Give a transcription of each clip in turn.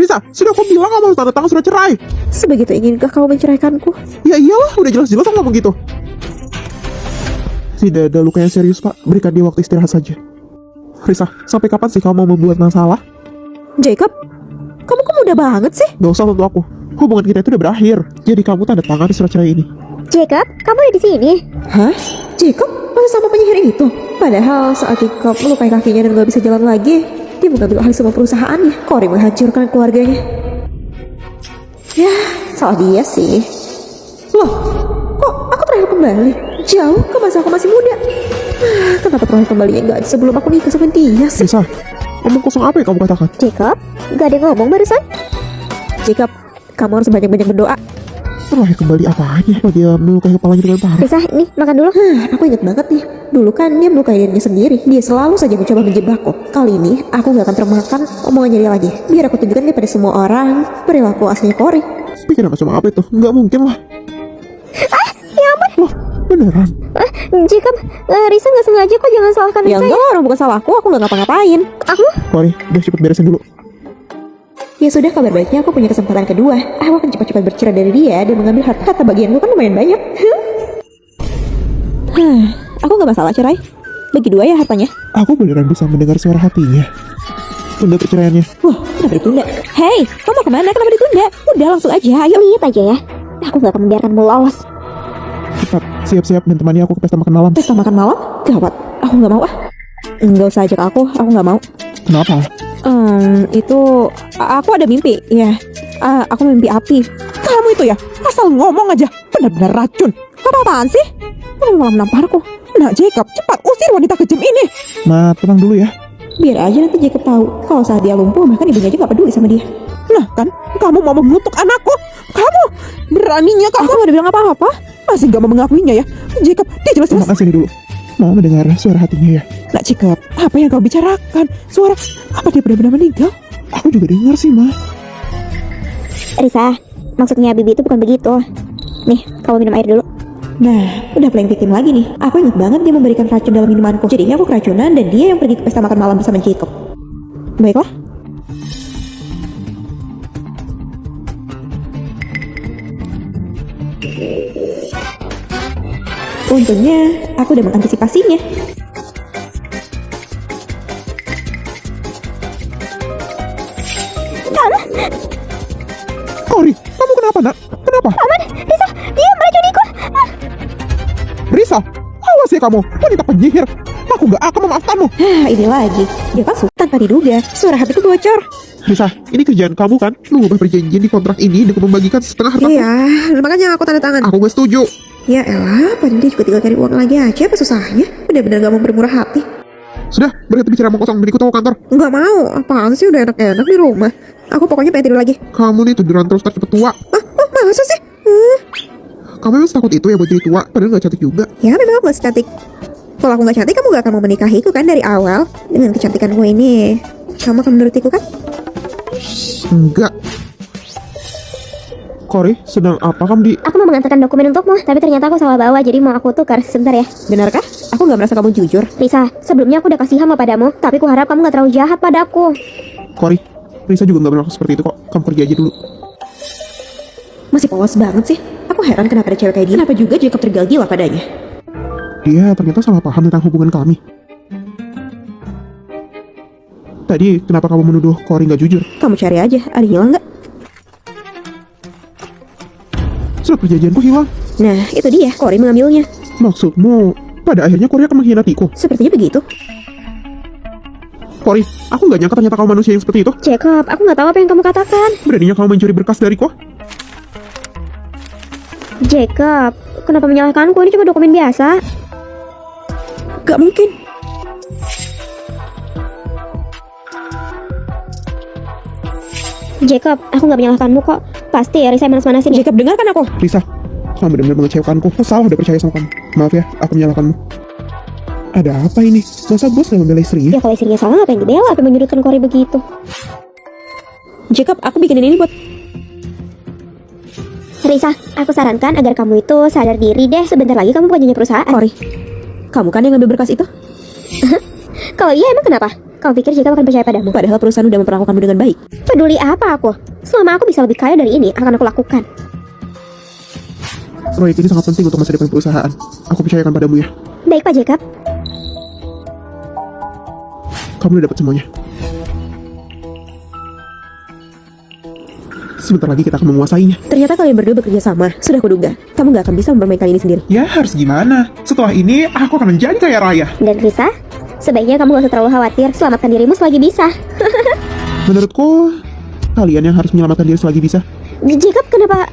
Risa, sudah aku bilang kamu harus tanda tangan surat cerai. Sebegitu inginkah kau menceraikanku? Ya iyalah, udah jelas-jelas aku ngomong gitu. Tidak ada luka yang serius, Pak. Berikan dia waktu istirahat saja. Risa, sampai kapan sih kamu mau membuat masalah? Jacob, kamu kok muda banget sih? Gak usah tentu aku. Hubungan kita itu udah berakhir. Jadi kamu tanda tangan surat cerai ini. Jacob, kamu ada di sini? Hah? Jacob masih sama penyihir itu? Padahal saat Jacob melukai kakinya dan gak bisa jalan lagi, dia mengambil alih semua perusahaannya. Cory menghancurkan keluarganya. Ya, salah dia sih. Loh, kok aku terakhir kembali? Jauh ke masa aku masih muda. Kenapa terakhir kembalinya gak sebelum aku nikah sama dia sih? Risa, ngomong kosong apa yang kamu katakan? Jacob, gak ada yang ngomong barusan? Jacob, kamu harus banyak-banyak berdoa. Terakhir kembali apanya? Apa dia melukai kepalanya dengan parah? Risa, ini makan dulu. Aku ingat banget nih. Dulu kan dia melukai dirinya sendiri. Dia selalu saja mencoba menjebakku. Kali ini aku gak akan termakan omongannya dia lagi. Biar aku tunjukkan kepada semua orang perilaku aslinya Cory. Pikiran macam apa itu? Nggak mungkin lah. Ya ampun. Wah, beneran. Jacob, Risa gak sengaja kok, jangan salahkan Ya Risa. enggak, orang bukan salahku. Aku gak ngapa-ngapain. Aku? Cory, udah cepet beresin dulu. Ya sudah, kabar baiknya aku punya kesempatan kedua. Aku akan cepat-cepat bercerai dari dia dan mengambil harta bagianku kan lumayan banyak. Aku gak masalah cerai. Bagi dua ya hartanya. Aku beneran bisa mendengar suara hatinya. Tunda perceraiannya. Wah, kenapa ditunda? Hei, kamu mau kemana? Kenapa ditunda? Udah langsung aja, ayo. Lihat aja ya. Aku gak akan membiarkanmu lolos. Cepat, siap-siap dan temani aku ke pesta makan malam. Pesta makan malam? Gawat, aku gak mau ah. Nggak usah ajak aku gak mau. Kenapa? Itu aku ada mimpi, ya. Aku mimpi api. Kamu itu ya, asal ngomong aja, benar-benar racun. Apa-apaan sih? Kamu malah menamparku. Nah, Jacob, cepat usir wanita kejam ini. Ma, tenang dulu ya. Biar aja nanti Jacob tahu kalau saat dia lumpuh, bahkan ibunya aja gak peduli sama dia. Nah kan, kamu mau mengutuk anakku. Kamu beraninya kamu. Aku gak ada bilang apa-apa. Masih gak mau mengakuinya ya. Jacob, dia jelas-jelas. Terima kasih dulu. Mau mendengar suara hatinya ya? Nah, Jacob, apa yang kau bicarakan? Suara, apa dia benar-benar meninggal? Aku juga dengar sih, Ma. Risa, maksudnya Bibi itu bukan begitu. Nih, kamu minum air dulu. Nah, udah playing victim lagi nih. Aku ingat banget dia memberikan racun dalam minumanku. Jadinya aku keracunan dan dia yang pergi ke pesta makan malam bersama Jacob. Baiklah. Untungnya, aku udah mengantisipasinya. Cory, kamu kenapa, nak? Kenapa? Aman, Risa, dia meracuniku. Risa, awas ya kamu, wanita penyihir. Aku gak akan memaafkanmu. Ini lagi. Dia kan tanpa diduga. Suara hatiku bocor. Risa, ini kerjaan kamu kan? Lu ubah perjanjian di kontrak ini dengan membagikan setengah harta. Iya, makanya aku tanda tangan. Aku gak setuju. Ya elah, padahal dia juga tinggal cari uang lagi aja. Apa susahnya? Benar-benar gak mau bermurah hati. Sudah, berhenti bicara mau kosong dan ikut aku kantor. Nggak mau, apaan sih, udah enak-enak di rumah. Aku pokoknya pengen tidur lagi. Kamu nih tiduran terus cepet tua. Masa sih? Kamu memang setakut itu ya buat jadi tua, padahal gak cantik juga. Ya memang aku gak secantik. Kalau aku gak cantik, kamu gak akan mau menikahiku kan dari awal. Dengan kecantikanku ini, kamu akan menurutiku kan? Enggak. Cory, sedang apa kamu di... Aku mau mengantarkan dokumen untukmu, tapi ternyata aku salah bawa, jadi mau aku tukar. Sebentar ya. Benarkah? Aku gak merasa kamu jujur. Risa, sebelumnya aku udah kasih hama padamu, tapi ku harap kamu gak terlalu jahat padaku. Cory, Risa juga gak berlaku seperti itu kok. Kamu pergi aja dulu. Masih polos banget sih. Aku heran kenapa ada cewek kayak dia. Kenapa juga Jacob tergila-gila padanya. Dia ternyata salah paham tentang hubungan kami. Tadi kenapa kamu menuduh Cory gak jujur? Kamu cari aja, ada hilang gak? Surat perjanjianku hilang. Nah, itu dia, Cory mengambilnya. Maksudmu, pada akhirnya Cory akan mengkhianatiku? Sepertinya begitu. Cory, aku gak nyangka ternyata kamu manusia yang seperti itu. Jacob, aku gak tahu apa yang kamu katakan. Beraninya kamu mencuri berkas dariku? Jacob, kenapa menyalahkanku? Ini cuma dokumen biasa. Gak mungkin. Jacob, aku gak menyalahkanmu kok. Pasti ya Risa manas-manasin ya. Jacob, dengarkan aku. Risa, kamu benar-benar mengecewakanku. Aku salah udah percaya sama kamu. Maaf ya, aku menyalahkanmu. Ada apa ini? Masa bos gak membela istrinya? Ya kalau istrinya salah, apa yang dibela? Apa yang menyudutkan Cory begitu? Jacob, aku bikinin ini buat... Risa, aku sarankan agar kamu itu sadar diri deh. Sebentar lagi kamu bukan punya perusahaan. Cory, kamu kan yang ngambil berkas itu? Kalau iya emang kenapa? Kamu pikir Jacob akan percaya padamu? Padahal perusahaan udah memperlakukanmu dengan baik. Peduli apa aku? Selama aku bisa lebih kaya dari ini, akan aku lakukan. Proyek ini sangat penting untuk masa depan perusahaan. Aku percayakan padamu ya. Baik Pak Jacob. Kamu udah dapat semuanya. Sebentar lagi kita akan menguasainya. Ternyata kalian berdua bekerja sama. Sudah kuduga, kamu gak akan bisa mempermainkan ini sendiri. Ya harus gimana? Setelah ini aku akan menjadi kaya raya. Dan Risa, sebaiknya kamu gak usah terlalu khawatir. Selamatkan dirimu selagi bisa. Menurutku, kalian yang harus menyelamatkan diri selagi bisa. Jacob kenapa?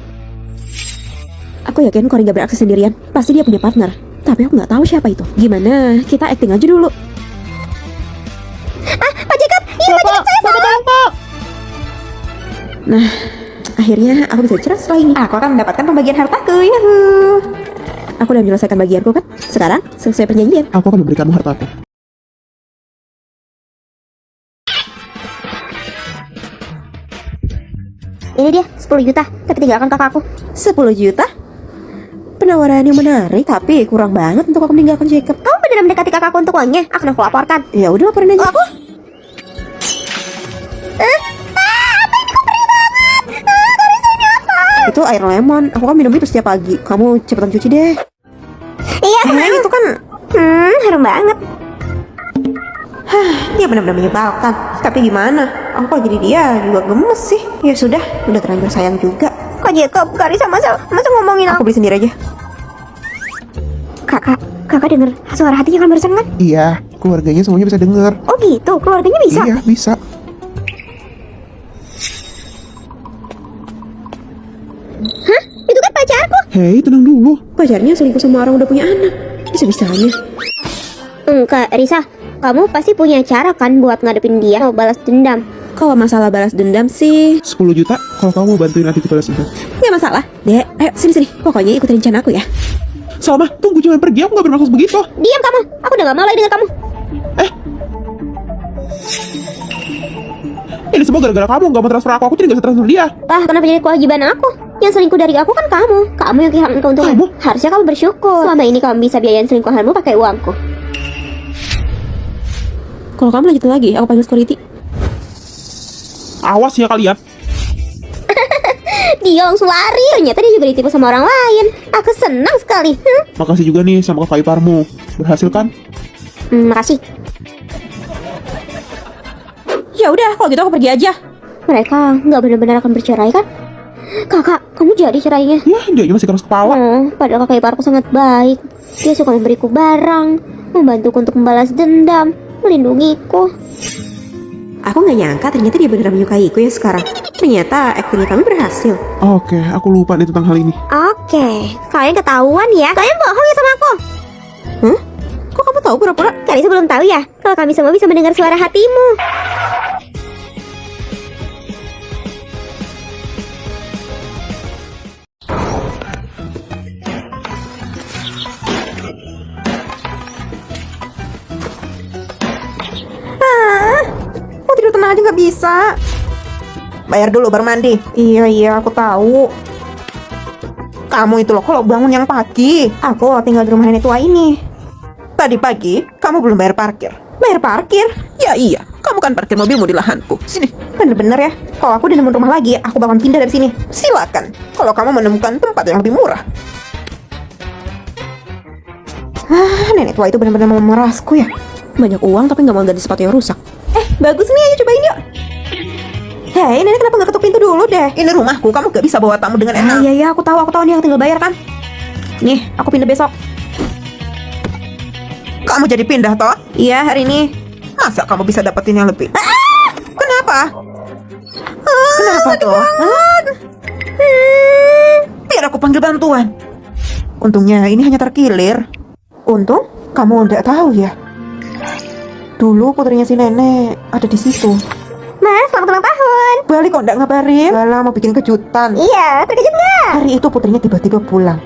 Aku yakin Cory gak beraksi sendirian. Pasti dia punya partner. Tapi aku gak tahu siapa itu. Gimana? Kita acting aja dulu. Pak Jacob! Iya Pak Jacob, saya salah! Nah, akhirnya aku bisa cerai setelah ini. Aku akan mendapatkan pembagian hartaku. Yahoo! Aku udah menyelesaikan bagianku kan? Sekarang selesai perjanjian. Aku akan memberikanmu hartaku. Ini dia, 10 juta. Tapi tinggalkan kakakku. 10 juta? Penawaran yang menarik, tapi kurang banget untuk aku meninggalkan Jacob. Kamu benar mendekati kakakku untuk uangnya? Akan aku laporkan. Ya udah, laporin aja. Aku? Itu air lemon. Aku kan minum itu setiap pagi. Kamu cepetan cuci deh. Iya, Itu kan harum banget. dia benar-benar menyebalkan. Tapi gimana? Aku kalau jadi dia juga gemes sih. Ya sudah, udah terlanjur sayang juga. Kok Jacob, Kak Risa masa ngomongin Aku beli sendiri aja. Kakak denger suara hatinya kan barusan kan? Iya, keluarganya semuanya bisa dengar. Oh gitu, keluarganya bisa? Iya, bisa. Hah? Itu kan pacarku. Hei, tenang dulu. Pacarnya selingkuh sama orang udah punya anak. Bisa-bisanya. Kak Risa, kamu pasti punya cara kan buat ngadepin dia mau balas dendam. Kalau masalah balas dendam sih 10 juta kalau kamu mau bantuin adikku balas dendam. nggak masalah. Dek, ayo sini-sini. Pokoknya ikutin rencana aku ya. Salma, tunggu, jangan pergi. Aku gak bermaksud begitu. Diam kamu, aku udah gak mau lagi dengan kamu. Ini semua gara-gara kamu gak mau transfer aku jadi gak bisa transfer dia. Kenapa jadi kewajiban aku? Yang selingkuh dari aku kan kamu. Kamu yang kehilangan keuntungan. Kamu? Harusnya kamu bersyukur. Selama ini kamu bisa biayain selingkuhanmu pakai uangku. Kalau kamu lanjutin lagi, aku panggil security. Awas ya kalian. Dia langsung lari. Ternyata dia juga ditipu sama orang lain. Aku senang sekali. Makasih juga nih sama kakak iparmu. Berhasil kan? Makasih. Ya udah, kalau gitu aku pergi aja. Mereka nggak benar-benar akan bercerai kan? Kakak, kamu jadi cerainya? Ya, dia masih keras kepala. Padahal kakak iparku sangat baik. Dia suka memberiku barang, membantuku untuk membalas dendam, melindungiku. Aku nggak nyangka ternyata dia beneran menyukaiku ya sekarang. Ternyata aktingnya kami berhasil. Oke, aku lupa nih tentang hal ini. Oke, kalian ketahuan ya. Kalian bohong ya sama aku. Hah? Kok kamu tahu pura-pura? Kalian sebelum tahu ya, kalau kami semua bisa mendengar suara hatimu. Mau tidur tenang aja nggak bisa. Bayar dulu baru mandi. Iya, aku tahu. Kamu itu loh kalau bangun yang pagi. Aku tinggal di rumah nenek tua ini. Tadi pagi kamu belum bayar parkir. Bayar parkir? Ya iya, kamu kan parkir mobilmu di lahanku. Sini. Bener-bener ya. Kalau aku udah nemu rumah lagi, aku bakal pindah dari sini. Silakan. Kalau kamu menemukan tempat yang lebih murah. Nenek tua itu benar-benar memerasku ya. Banyak uang tapi nggak mau ganti sepatu yang rusak. Bagus nih, ayo cobain yuk. Hei, nenek kenapa nggak ketuk pintu dulu deh? Ini rumahku, kamu gak bisa bawa tamu dengan enak. Iya, aku tahu nih, aku tinggal bayar kan. Nih, aku pindah besok. Kamu jadi pindah toh? Iya, hari ini. Masa kamu bisa dapetin yang lebih? Kenapa? Kenapa toh? Biar aku panggil bantuan. Untungnya ini hanya terkilir. Untung kamu nggak tahu ya. Dulu putrinya si nenek ada di situ. Mas, selamat ulang tahun. Balik kok nggak ngabarin? Malah mau bikin kejutan. Iya, terkejut nggak? Hari itu putrinya tiba-tiba pulang.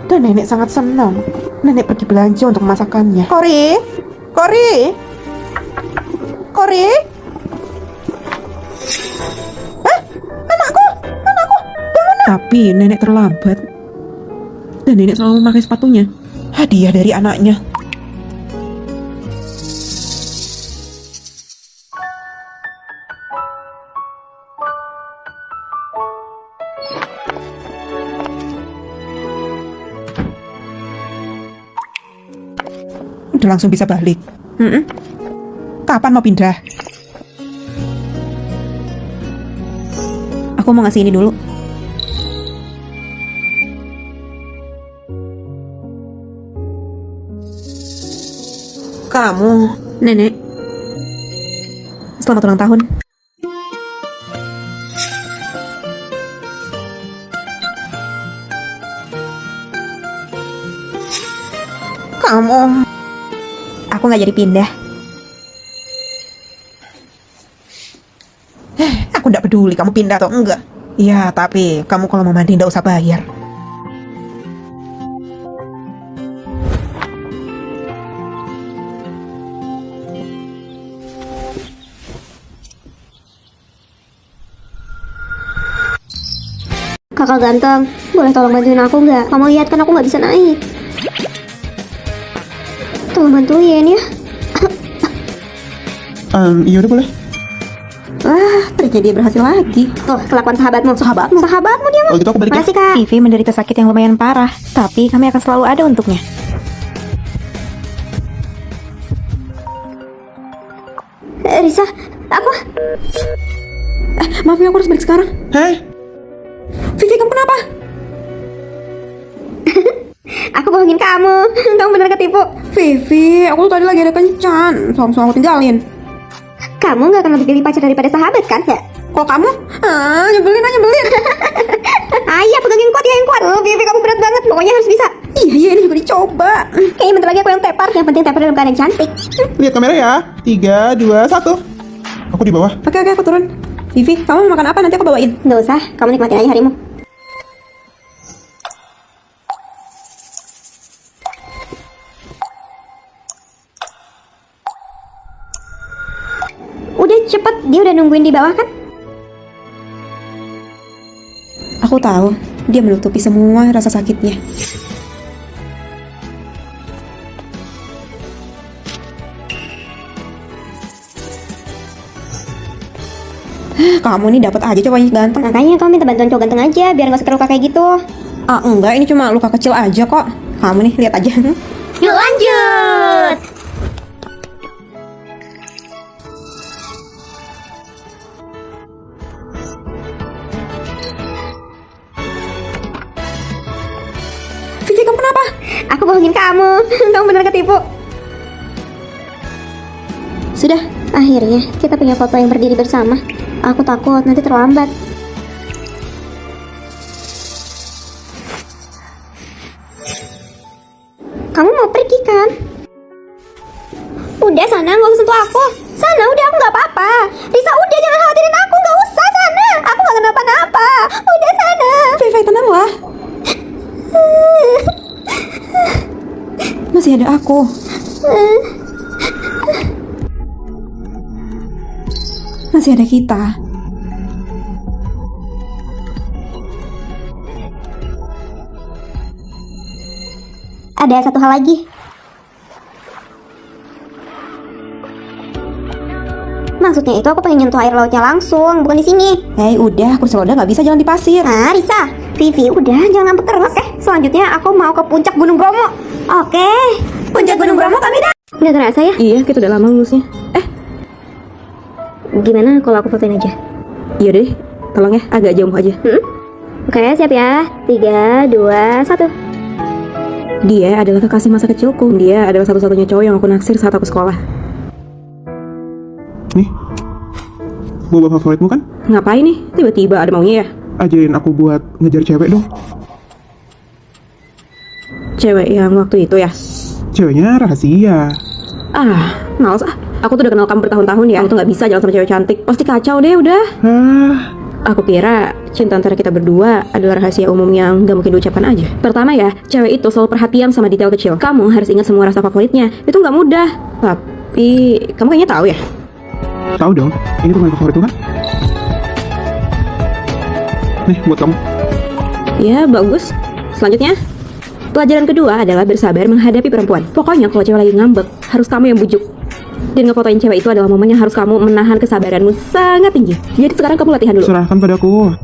Dan nenek sangat senang. Nenek pergi belanja untuk masakannya. Kori? Anakku, bangun. Tapi nenek terlambat. Dan nenek selalu memakai sepatunya. Hadiah dari anaknya. Udah langsung bisa balik. Kapan mau pindah? Aku mau ngasih ini dulu. Kamu Nenek, selamat ulang tahun. Aku nggak jadi pindah. Aku nggak peduli kamu pindah atau enggak. Ya, tapi kamu kalau mau mandi nggak usah bayar. Kakak ganteng, boleh tolong bantuin aku nggak? Kamu lihat kan aku nggak bisa naik. Tolong bantuin ya. Iya udah boleh. Wah, ternyata dia berhasil lagi. Tuh, kelakuan sahabatmu. Sahabatmu dia mah. Kalau gitu aku balik ya. Makasih kak. Vivi menderita sakit yang lumayan parah, tapi kami akan selalu ada untuknya. Risa, apa? Maaf ya, aku harus balik sekarang. Hei, Vivi, kamu kenapa? Aku bohongin kamu. Kamu bener ketipu. Vivi, aku tuh tadi lagi ada kencan. Soalnya aku tinggalin. Kamu nggak akan lebih pilih pacar daripada sahabat kan? Ya? Kok kamu? Nyebelin. Ayah, pegangin kuat ya, yang kuat. Vivi, kamu berat banget. Pokoknya harus bisa. Iya, ini juga dicoba. Kayaknya bentar lagi aku yang tepar. Yang penting tepar dalam keadaan cantik. lihat kamera ya. 3, 2, 1. Aku di bawah. Oke, aku turun. Vivi, kamu mau makan apa? Nanti aku bawain. Nggak usah, kamu nikmatin aja harimu. Udah cepet, dia udah nungguin di bawah kan? Aku tahu, dia menutupi semua rasa sakitnya. Kamu nih dapat aja cowoknya ganteng. Makanya kamu minta bantuan cowok ganteng aja, biar nggak usah terluka kayak gitu. Enggak, ini cuma luka kecil aja kok. Kamu nih, lihat aja. Yuk lanjut. Vivi, kamu kenapa? Aku bohongin kamu. Kamu bener ketipu. Sudah, akhirnya kita punya foto yang berdiri bersama. Aku takut nanti terlambat. Kamu mau pergi kan? Udah sana, nggak usah sentuh aku. Sana, udah aku nggak apa-apa. Risa, udah jangan khawatirin aku, nggak usah sana. Aku nggak kenapa-napa. Udah sana. Vivi, tenanglah. Masih ada aku. Masih ada kita. Ada satu hal lagi. Maksudnya itu aku pengen nyentuh air lautnya langsung, bukan di sini. Hei, udah, kursi roda nggak bisa jalan di pasir. Ah, Risa, Vivi, udah jangan ngambek terus. Selanjutnya aku mau ke puncak Gunung Bromo. Oke, puncak Gunung Bromo kami dah. Nggak terasa ya? Iya, kita udah lama lulusnya. Gimana kalau aku fotoin aja? Iya deh, tolong ya, agak jauh aja. Oke, siap ya. 3, 2, 1. Dia adalah kekasih masa kecilku. Dia adalah satu-satunya cowok yang aku naksir saat aku sekolah. Nih, boba favoritmu kan? Ngapain nih? Tiba-tiba ada maunya ya? Ajarin aku buat ngejar cewek dong. Cewek yang waktu itu ya? Ceweknya rahasia. Males ah. Aku tuh udah kenal kamu bertahun-tahun ya. Aku tuh gak bisa jalan sama cewek cantik. Pasti kacau deh udah. Aku kira cinta antara kita berdua adalah rahasia umum yang gak mungkin diucapkan aja. Pertama ya, cewek itu selalu perhatian sama detail kecil. Kamu harus ingat semua rasa favoritnya. Itu gak mudah. Tapi kamu kayaknya tahu ya? Tahu dong, ini permainan favoritku kan? Nih, buat kamu. Ya, bagus. Selanjutnya, pelajaran kedua adalah bersabar menghadapi perempuan. Pokoknya kalau cewek lagi ngambek, harus kamu yang bujuk. Dan ngefotoin cewek itu adalah momen yang harus kamu menahan kesabaranmu sangat tinggi. Jadi sekarang kamu latihan dulu. Serahkan padaku.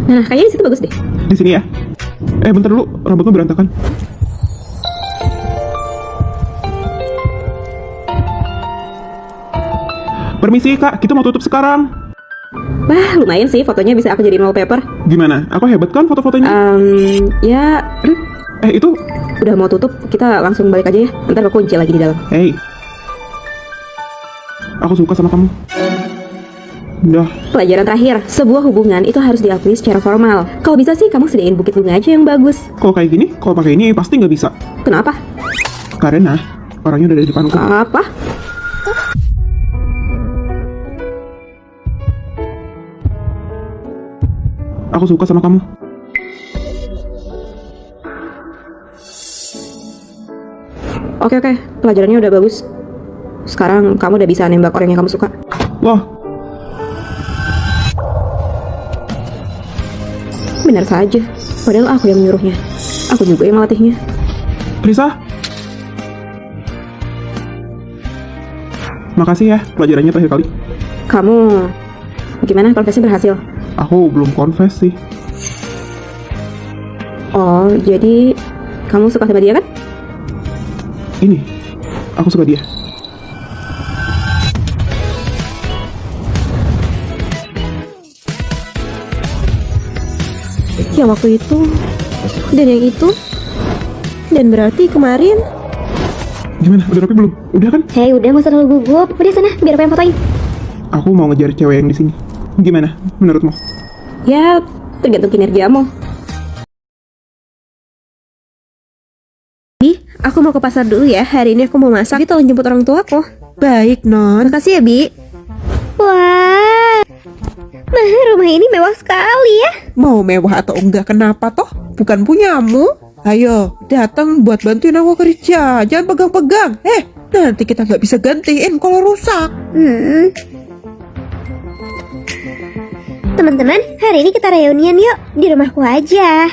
Nah, kayaknya di situ bagus deh. Di sini ya. Bentar dulu, rambutmu berantakan. Permisi kak, kita mau tutup sekarang. Wah, lumayan sih fotonya bisa aku jadiin wallpaper. Gimana? Aku hebat kan foto-fotonya? Ya, Itu, udah mau tutup, kita langsung balik aja ya. Ntar kekunci lagi di dalam. hey. Aku suka sama kamu. Udah, Pelajaran terakhir, sebuah hubungan itu harus diakui secara formal. Kalau bisa sih kamu sediain bukit bunga aja yang bagus. kalau kayak gini, kalau pakai ini pasti nggak bisa. Kenapa? Karena orangnya udah di depanku. Apa? Aku suka sama kamu. Oke, pelajarannya udah bagus. Sekarang kamu udah bisa nembak orang yang kamu suka. Wah, Benar saja, padahal aku yang menyuruhnya. Aku juga yang melatihnya. Risa. Makasih ya, pelajarannya terakhir kali. Kamu gimana, konfesnya berhasil? Aku belum confess sih. Oh, jadi kamu suka sama dia kan? Ini, aku suka dia. Ya waktu itu, dan yang itu, dan berarti kemarin. Gimana, udah rapi belum? Udah kan? Hei, udah gak usah terlalu gugup. Udah sana, biar aku yang fotoin. Aku mau ngejar cewek yang di sini. Gimana, menurutmu? Ya, tergantung kinerjamu. Bi, aku mau ke pasar dulu ya. Hari ini aku mau masak. Bi, tolong jemput orang tua aku. Baik, Non. Makasih ya, Bi. Wah, rumah ini mewah sekali ya. Mau mewah atau enggak, kenapa toh? Bukan punyamu. Ayo, datang buat bantuin aku kerja. Jangan pegang-pegang. Nanti kita nggak bisa gantiin kalau rusak. Teman-teman, hari ini kita reunian yuk. Di rumahku aja.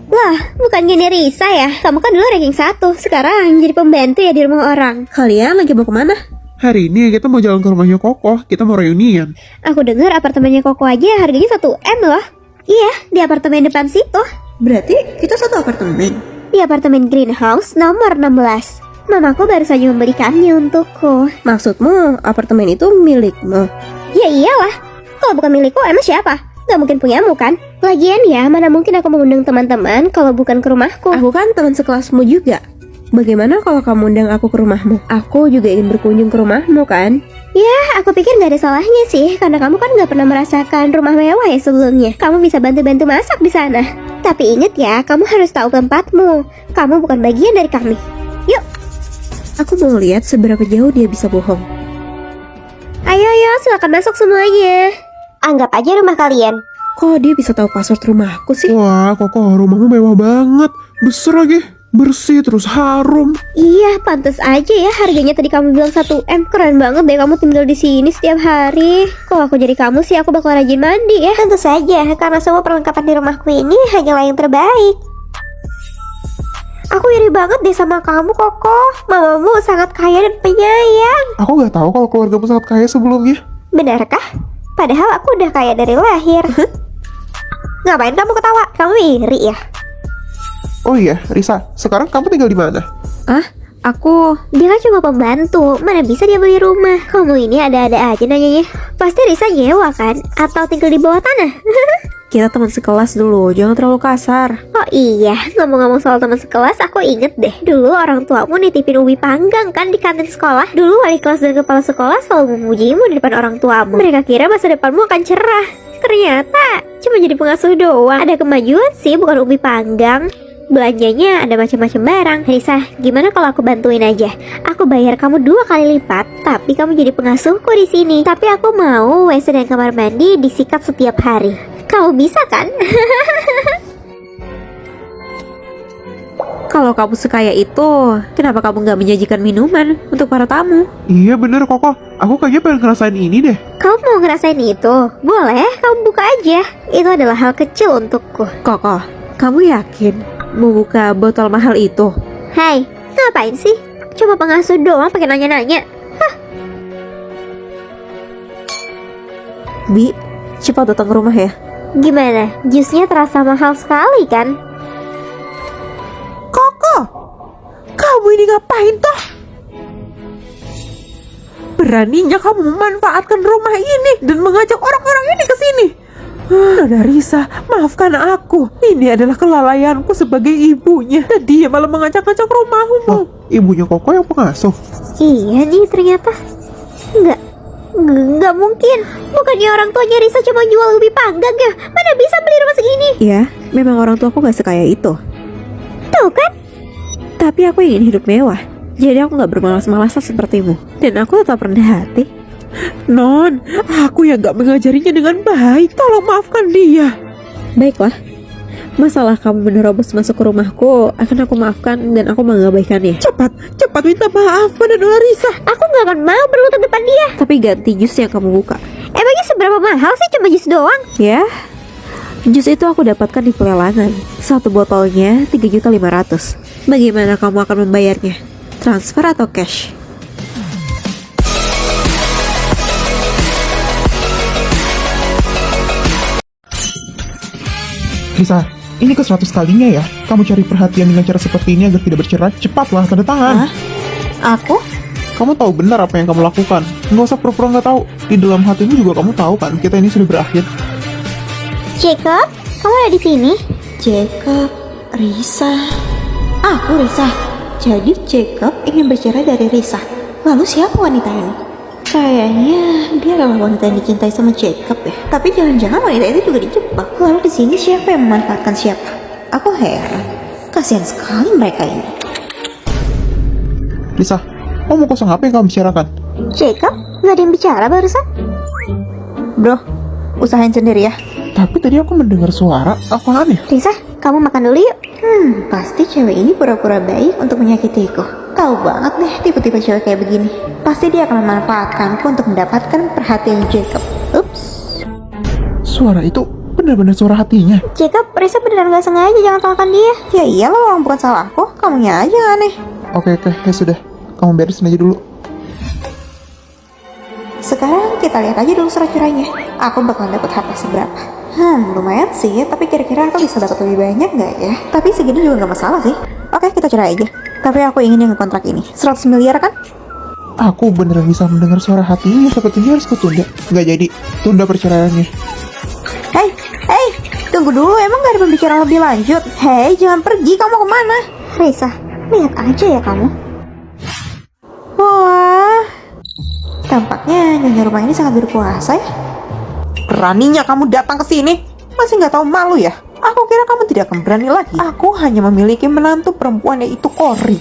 Wah, bukan gini Risa ya. Kamu kan dulu ranking 1. Sekarang jadi pembantu ya di rumah orang. Kalian lagi mau kemana? Hari ini kita mau jalan ke rumahnya Kokoh. Kita mau reunian. Aku dengar apartemennya Koko aja harganya 1 M loh. Iya, di apartemen depan situ. Berarti kita satu apartemen. Di apartemen Greenhouse nomor 16. Mamaku baru saja memberikannya untukku. Maksudmu apartemen itu milikmu? Ya iyalah, kalau bukan milikku emang siapa? Gak mungkin punyamu kan? Lagian ya, mana mungkin aku mengundang teman-teman kalau bukan ke rumahku. Aku kan teman sekelasmu juga. Bagaimana kalau kamu undang aku ke rumahmu? Aku juga ingin berkunjung ke rumahmu kan? Ya, aku pikir gak ada salahnya sih, karena kamu kan gak pernah merasakan rumah mewah ya sebelumnya. Kamu bisa bantu-bantu masak di sana. Tapi ingat ya, kamu harus tahu tempatmu. Kamu bukan bagian dari kami. Yuk, Aku mau lihat seberapa jauh dia bisa bohong. ayo, silakan masuk semuanya. Anggap aja rumah kalian. Kok dia bisa tahu password rumahku sih? Wah, Kokoh, rumahmu mewah banget. Besar lagi. Bersih terus harum. Iya, pantas aja ya harganya tadi kamu bilang 1 M. Keren banget deh kamu tinggal di sini setiap hari. Kalau aku jadi kamu sih aku bakal rajin mandi ya. Tentu saja, karena semua perlengkapan di rumahku ini hanyalah yang terbaik. Aku iri banget deh sama kamu, Koko. Mamamu sangat kaya dan penyayang. Aku nggak tahu kalau keluargamu sangat kaya sebelumnya. Benarkah? Padahal aku udah kaya dari lahir. Ngapain kamu ketawa? Kamu iri ya? Oh iya, Risa, sekarang kamu tinggal di mana? Ah, aku... Dia kan cuma pembantu, mana bisa dia beli rumah. Kamu ini ada-ada aja nanyanya. Pasti Risa nyewa kan? Atau tinggal di bawah tanah? Kita teman sekelas dulu, jangan terlalu kasar. Oh iya, ngomong-ngomong soal teman sekelas, aku inget deh. Dulu orang tuamu nitipin ubi panggang kan di kantin sekolah. Dulu wali kelas dan kepala sekolah selalu memujimu di depan orang tuamu. Mereka kira masa depanmu akan cerah. Ternyata cuma jadi pengasuh doang. Ada kemajuan sih, bukan ubi panggang. Belanjanya ada macam-macam barang. Risa, gimana kalau aku bantuin aja? Aku bayar kamu 2 kali lipat, tapi kamu jadi pengasuhku di sini. Tapi aku mau WC dan kamar mandi disikat setiap hari. Kamu bisa kan? Kalau kamu sekaya itu, kenapa kamu nggak menyajikan minuman untuk para tamu? Iya bener, Kokoh. Aku kayaknya pengen ngerasain ini deh. Kamu mau ngerasain itu? Boleh, kamu buka aja. Itu adalah hal kecil untukku. Kokoh, kamu yakin mau buka botol mahal itu? Hai, ngapain sih? Cuma pengasuh doang pakai nanya-nanya. Bi, cepat datang ke rumah ya. Gimana? Jusnya terasa mahal sekali kan? Koko, kamu ini ngapain toh? Beraninya kamu memanfaatkan rumah ini dan mengajak orang-orang ini ke sini. Nona Risa, maafkan aku. Ini adalah kelalaianku sebagai ibunya. Dan dia malah mengajak-ajak rumahmu. Oh, ibunya Koko yang pengasuh. Iya nih ternyata. Nggak mungkin. Bukannya orang tuanya Risa cuma jual ubi panggang ya? Mana bisa beli rumah segini? Ya, memang orang tua aku gak sekaya itu. Tuh kan? Tapi aku ingin hidup mewah. Jadi aku gak bermalas-malasan sepertimu. Dan aku tetap rendah hati. Non, aku yang gak mengajarinya dengan baik. Tolong maafkan dia. Baiklah. Masalah kamu menerobos masuk ke rumahku akan aku maafkan dan aku mengabaikannya. Cepat minta maaf pada Nona Risa. Aku nggak akan mau berlutut depan dia. Tapi ganti jus yang kamu buka. Emangnya seberapa mahal sih cuma jus doang? Ya, jus itu aku dapatkan di pelelangan. Satu botolnya 3.500.000. Bagaimana kamu akan membayarnya? Transfer atau cash? Risa, ini ke-100 kalinya ya. Kamu cari perhatian dengan cara seperti ini agar tidak bercerai. Cepatlah, tanda tangan. Hah? Aku? Kamu tahu benar apa yang kamu lakukan. Nggak usah pura-pura nggak tahu. Di dalam hatimu juga kamu tahu kan, kita ini sudah berakhir. Jacob, kamu ada di sini? Jacob, Risa. Aku Risa. Jadi Jacob ingin bercerai dari Risa. Lalu siapa wanita ini? Kayaknya dia adalah wanita yang dicintai sama Jacob ya. Tapi jangan-jangan wanita itu juga dijebak. Lalu di sini siapa yang memanfaatkan siapa? Aku heran. Kasihan sekali mereka ini. Risa, kamu kosong apa yang kamu bicarakan? Jacob, nggak ada yang bicara barusan? Bro, usahain sendiri ya. Tapi tadi aku mendengar suara. Apaan ya? Risa, kamu makan dulu yuk. Pasti cewek ini pura-pura baik untuk menyakitiku. Tahu banget deh tipe-tipe cewek kayak begini. Pasti dia akan memanfaatkanku untuk mendapatkan perhatian Jacob. Ups. Suara itu benar-benar suara hatinya. Jacob, Risa beneran nggak sengaja, jangan salahkan dia. Ya iyalah, orang bukan salahku. Kamunya aja yang aneh. Oke, ya sudah. Kamu beresin aja dulu. Sekarang kita lihat aja dulu surat cerainya. Aku bakal dapat harta seberapa? Lumayan sih, tapi kira-kira aku bisa dapat lebih banyak nggak ya? Tapi segini juga nggak masalah sih. Oke, kita cerai aja. Tapi aku ingin yang kontrak ini 100 miliar kan? Aku beneran bisa mendengar suara hatinya. Sepertinya harus kutunda. Nggak jadi. Tunda perceraiannya. Hei, tunggu dulu. Emang gak ada pembicaraan lebih lanjut? Hei, jangan pergi. Kamu kemana? Risa, lihat aja ya kamu. Wah, tampaknya nyonya rumah ini sangat berkuasa ya. Beraninya kamu datang ke sini? Masih nggak tahu malu ya? Aku kira kamu tidak akan berani lagi. Aku hanya memiliki menantu perempuan yaitu Cory.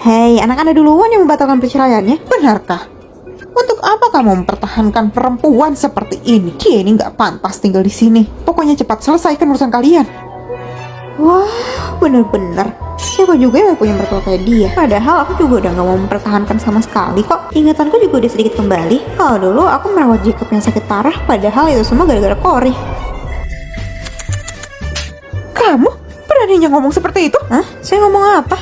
Hei, anak Anda duluan yang membatalkan perceraiannya. Benarkah? Untuk apa kamu mempertahankan perempuan seperti ini? Dia ini nggak pantas tinggal di sini. Pokoknya cepat selesaikan urusan kalian. Wah, bener-bener. Siapa juga yang punya mertua kayak dia? Padahal aku juga udah gak mau mempertahankan sama sekali kok. Ingatanku juga udah sedikit kembali. Kalau dulu aku merawat Jacob yang sakit parah, padahal itu semua gara-gara Cory. Kamu beraninya ngomong seperti itu? Hah? Saya ngomong apa?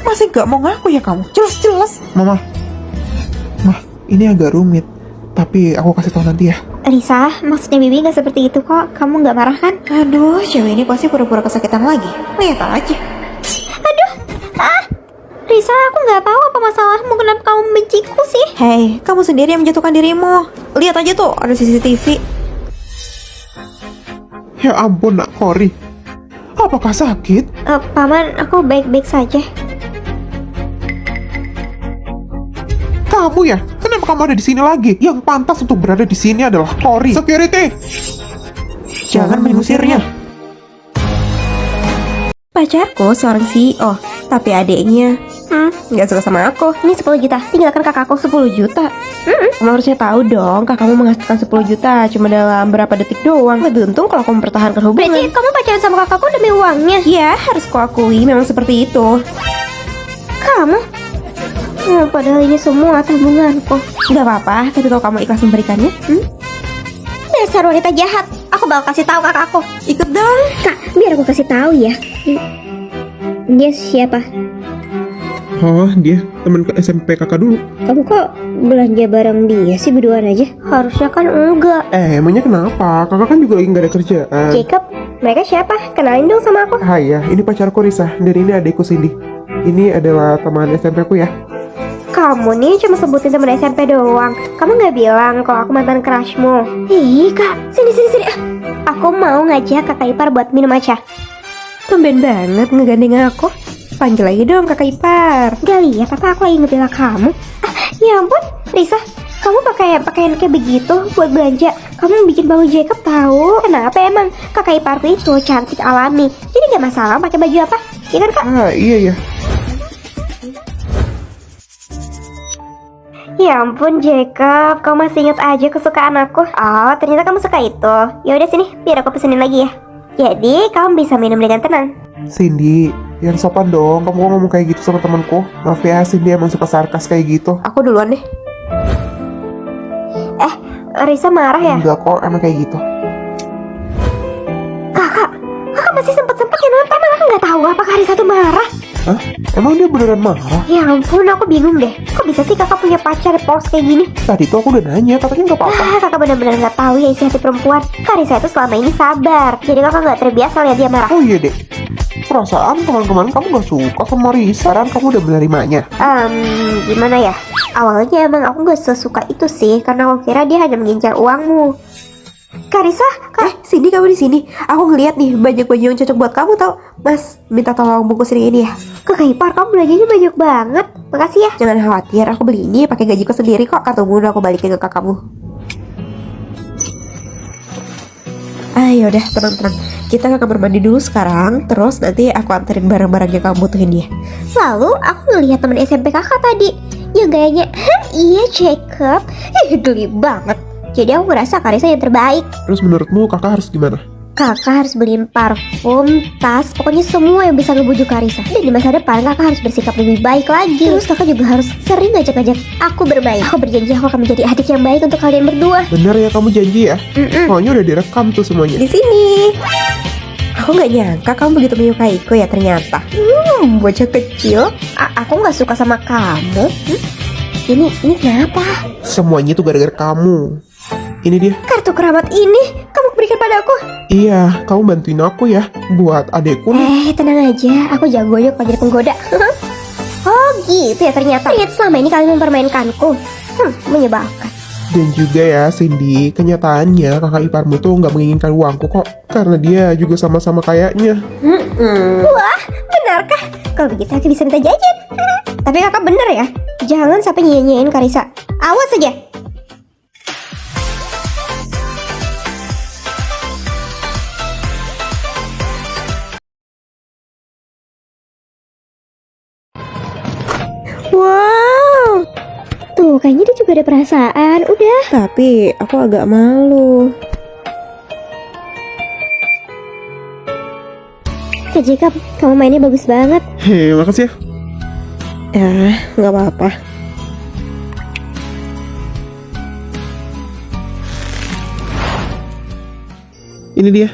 Masih gak mau ngaku ya kamu? Jelas-jelas. Mama. Mah, ini agak rumit. Tapi aku kasih tahu nanti ya. Risa, maksudnya Bibi nggak seperti itu kok. Kamu nggak marah kan? Aduh, cewek ini pasti pura-pura kesakitan lagi. Lihat aja. Risa, aku nggak tahu apa masalahmu. Kenapa kamu membenciku sih? Hei, kamu sendiri yang menjatuhkan dirimu. Lihat aja tuh, ada CCTV. Ya ampun, Nak Cory. Apakah sakit? Paman, aku baik-baik saja. Kamu ya? Kenapa kamu ada di sini lagi? Yang pantas untuk berada di sini adalah Cory. Security! Jangan mengusirnya. Pacarku seorang CEO, tapi adiknya nggak suka sama aku. Ini 10 juta, tinggalkan kakakku. 10 juta? Kamu harusnya tahu dong, kakakmu menghasilkan 10 juta cuma dalam berapa detik doang. Lebih untung kalau kamu mempertahankan hubungan. Berarti kamu pacaran sama kakakku demi uangnya? Ya, harus kuakui memang seperti itu. Kamu? Padahal ini semua tabunganku. Gak apa-apa, tapi kalau kamu ikhlas memberikannya, Dasar wanita jahat. Aku bakal kasih tahu kakakku. ikut dong. Kak, biar aku kasih tahu ya. Dia siapa? Oh, dia teman ke SMP kakak dulu. Kamu kok belanja bareng dia sih berduaan aja? Harusnya kan enggak. Emangnya kenapa? Kakak kan juga lagi nggak ada kerjaan. Jacob, mereka siapa? Kenalin dong sama aku. Hai ya, ini pacarku Risa, dan ini adikku Cindy. Ini adalah teman SMP ku ya. Kamu nih cuma sebutin temen SMP doang. Kamu gak bilang kalau aku mantan crushmu. Ih kak, sini. Aku mau ngajak kakak ipar buat minum matcha. Tumben banget ngegandeng aku. Panggil lagi dong kakak ipar. Gak lihat apa aku lagi ngebela kamu? Ya ampun, Risa, kamu pakai pakaian kayak begitu buat belanja. Kamu bikin bau Jacob tahu. Kenapa emang? Kakak iparku itu cantik alami, jadi gak masalah pakai baju apa. Iya kan kak? Iya ya. Ya ampun Jacob, kamu masih ingat aja kesukaan aku. Oh, ternyata kamu suka itu. Ya udah sini, biar aku pesenin lagi ya. Jadi kamu bisa minum dengan tenang. Cindy, yang sopan dong. Kamu kok ngomong kayak gitu sama temanku? Maaf ya, Cindy emang suka sarkas kayak gitu. Aku duluan deh. Risa marah ya? Enggak kok, emang kayak gitu. Kakak masih sempet-sempetnya nonton. Malah aku nggak tahu apakah Risa tuh marah. Hah? Emang dia beneran marah? Ya ampun, aku bingung deh. Kok bisa sih kakak punya pacar polos kayak gini? Tadi tuh aku udah nanya, katanya nggak apa-apa. Kakak benar-benar nggak tahu ya isi hati perempuan. Kak Risa itu selama ini sabar. Jadi kakak nggak terbiasa lihat dia marah. Oh iya deh. Perasaan teman-teman kamu gak suka sama Risa, kan kamu udah menerimanya. Gimana ya? Awalnya emang aku gak sesuka itu sih, karena aku kira dia hanya mengincar uangmu. Karisa, Cindy kamu di sini. Aku ngeliat nih banyak baju yang cocok buat kamu tau. Mas, minta tolong bungkusin ini ya. kakak ipar kamu belanjanya banyak banget. Makasih ya. Jangan khawatir, aku beli ini pakai gajiku sendiri kok. Kartumu udah aku balikin ke kakakmu. Ayo udah tenang-tenang. Kita ke kamar mandi dulu sekarang. Terus nanti aku anterin barang-barang yang kamu butuhin dia. Lalu aku ngelihat teman SMP kakak tadi yang gayanya, iya Jacob, geli banget. Jadi aku ngerasa Karisa yang terbaik. Terus menurutmu kakak harus gimana? Kakak harus beliin parfum, tas, pokoknya semua yang bisa ngebujuk Karisa. Dan di masa depan kakak harus bersikap lebih baik lagi. Terus kakak juga harus sering ngajak-ngajak aku bermain. Aku berjanji aku akan menjadi adik yang baik untuk kalian berdua. Bener ya kamu janji ya? Soalnya udah direkam tuh semuanya. Di sini. Aku nggak nyangka kamu begitu menyukaiku ya ternyata. Bocah kecil. Aku nggak suka sama kamu. Ini kenapa? Semuanya tuh gara-gara kamu. Ini dia. Kartu keramat ini kamu berikan padaku. Iya, kamu bantuin aku ya buat adekku nih. Tenang aja, aku jagonya kalau jadi penggoda. Oh gitu ya ternyata. Ternyata selama ini kalian mempermainkanku. Menyebalkan. Dan juga ya Cindy, kenyataannya kakak iparmu tuh nggak menginginkan uangku kok, karena dia juga sama-sama kayaknya. Wah, benarkah? Kalau begitu aku bisa minta jajan. Tapi kakak bener ya, jangan sampai nyanyiin Karisa. Awas aja. Wow. Tuh, kayaknya dia juga ada perasaan. Udah. Tapi aku agak malu. Kak Jacob, kamu mainnya bagus banget. Hei, makasih ya. Ya, nggak apa-apa. Ini dia.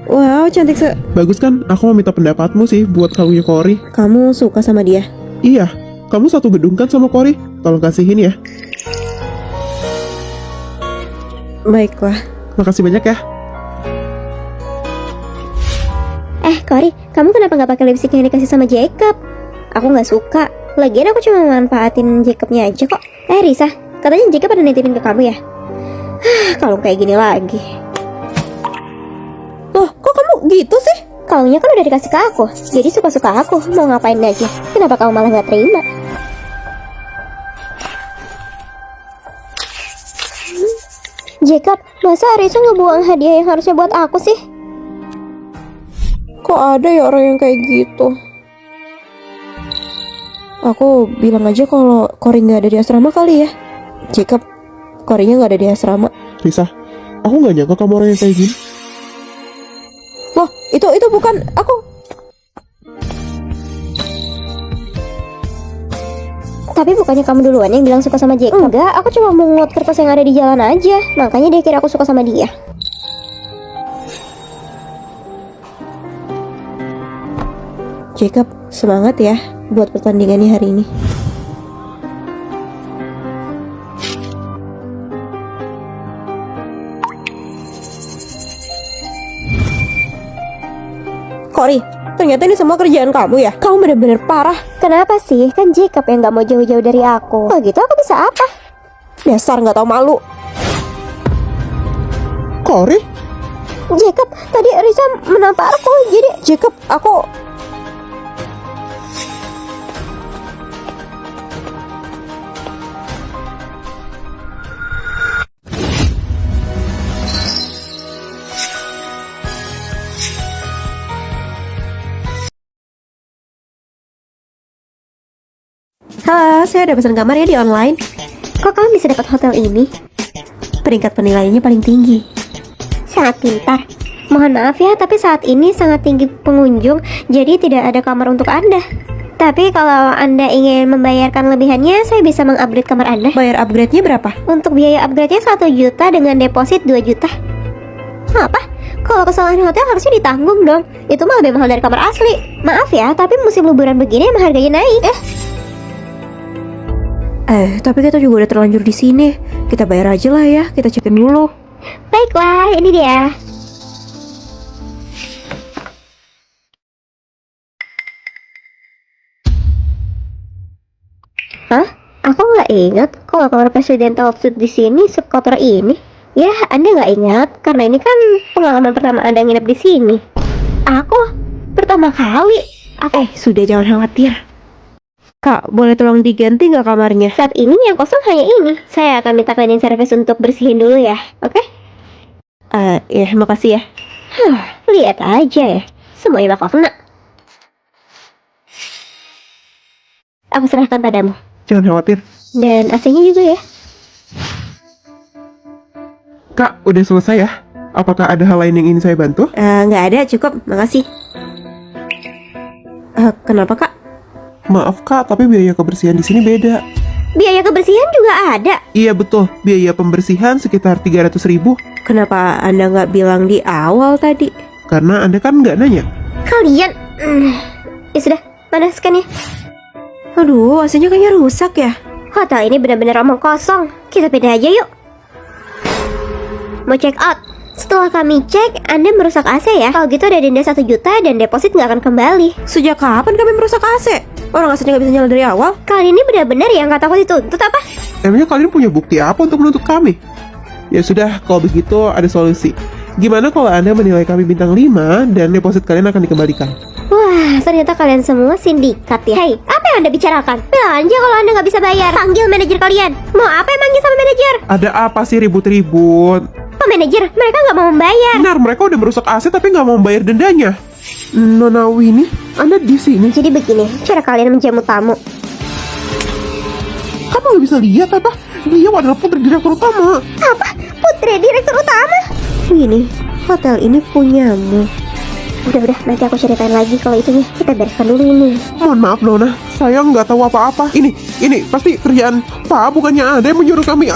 Wow, cantik Bagus kan? Aku mau minta pendapatmu sih buat kalungnya Cory. Kamu suka sama dia? Iya, kamu satu gedung kan sama Cory? Tolong kasihin ya. Baiklah. Makasih banyak ya. Cory, kamu kenapa nggak pakai lipstick yang dikasih sama Jacob? Aku nggak suka. Lagian aku cuma manfaatin Jacobnya aja kok. Risa, katanya Jacob ada nitipin ke kamu ya? Kalau kayak gini lagi. Loh, kok kamu gitu sih? Kalungnya kan udah dikasih ke aku, jadi suka-suka aku. Mau ngapain aja. Kenapa kamu malah nggak terima? Jacob, masa Risa ngebuang hadiah yang harusnya buat aku sih? Kok ada ya orang yang kayak gitu? Aku bilang aja kalau Cory nggak ada di asrama kali ya. Jacob, Cory-nya nggak ada di asrama. Risa, aku nggak nyangka kamu orang yang kayak gini. Loh, itu bukan aku. Tapi bukannya kamu duluan yang bilang suka sama Jacob? Enggak, aku cuma menguat kertas yang ada di jalan aja. Makanya dia kira aku suka sama dia. Jacob, semangat ya buat pertandingannya hari ini. Cory, ternyata ini semua kerjaan kamu ya? Kamu bener-bener parah. Kenapa sih? Kan Jacob yang gak mau jauh-jauh dari aku. Kalau gitu aku bisa apa? Dasar nggak tahu malu. Cory? Jacob, tadi Risa menampar aku. Jadi Jacob, aku... Halo, saya udah pesan kamar ya di online. kok kamu bisa dapat hotel ini? Peringkat penilaiannya paling tinggi. Sangat pintar. Mohon maaf ya, tapi saat ini sangat tinggi pengunjung, jadi tidak ada kamar untuk Anda. Tapi kalau Anda ingin membayarkan lebihannya, saya bisa mengupgrade kamar Anda. Bayar upgrade-nya berapa? Untuk biaya upgrade-nya 1 juta dengan deposit 2 juta. Apa? Kalau kesalahan hotel harusnya ditanggung dong. Itu mah lebih mahal dari kamar asli. Maaf ya, tapi musim liburan begini emang harganya naik. Tapi kita juga udah terlanjur di sini. Kita bayar aja lah ya. Kita cekin dulu. Baiklah, ini dia. Hah? Aku nggak ingat kalau kamar presidential suite di sini sekotor ini. Ya, Anda nggak ingat karena ini kan pengalaman pertama Anda nginep di sini. Aku pertama kali. Sudah jangan khawatir. Kak, boleh tolong diganti nggak kamarnya? Saat ini yang kosong hanya ini. Saya akan minta cleaning service untuk bersihin dulu ya, oke? Ya, makasih ya. Lihat aja ya, semuanya bakal kena. Aku serahkan padamu. Jangan khawatir. Dan AC-nya juga ya. Kak, udah selesai ya? Apakah ada hal lain yang ingin saya bantu? Nggak ada, cukup. Makasih. Kenapa, Kak? Maaf kak, tapi biaya kebersihan di sini beda. Biaya kebersihan juga ada. Iya betul, biaya pembersihan sekitar 300.000. Kenapa Anda nggak bilang di awal tadi? Karena Anda kan nggak nanya. Kalian ya sudah, mana scan-nya? Aduh, AC-nya kayaknya rusak ya. Hotel ini benar-benar omong kosong. Kita pindah aja yuk. Mau check out. Setelah kami cek, Anda merusak AC ya. Kalau gitu ada denda 1 juta dan deposit nggak akan kembali. Sejak kapan kami merusak AC? Orang AC-nya nggak bisa nyala dari awal. Kalian ini benar-benar yang nggak takut dituntut apa? Emangnya kalian punya bukti apa untuk menuntut kami? Ya sudah, kalau begitu ada solusi. Gimana kalau Anda menilai kami bintang 5 dan deposit kalian akan dikembalikan? Wah, ternyata kalian semua sindikat ya. Hei, apa yang Anda bicarakan? Bilang aja kalau Anda nggak bisa bayar. Panggil manajer kalian. Mau apa emangnya sama manajer? Ada apa sih ribut-ribut? Pak manajer, mereka nggak mau membayar. Benar, mereka udah merusak AC tapi nggak mau membayar dendanya. Nona Winnie, Anda di sini? Jadi begini, cara kalian menjamu tamu. Kamu nggak bisa lihat apa? Dia adalah putri direktur utama. Apa? Putri direktur utama? Ini, hotel ini punyamu. Udah, nanti aku ceritain lagi kalau itunya. Kita bereskan dulu ini. Mohon maaf Nona, saya nggak tahu apa-apa. Ini pasti kerjaan Pak, bukannya Anda yang menyuruh kami.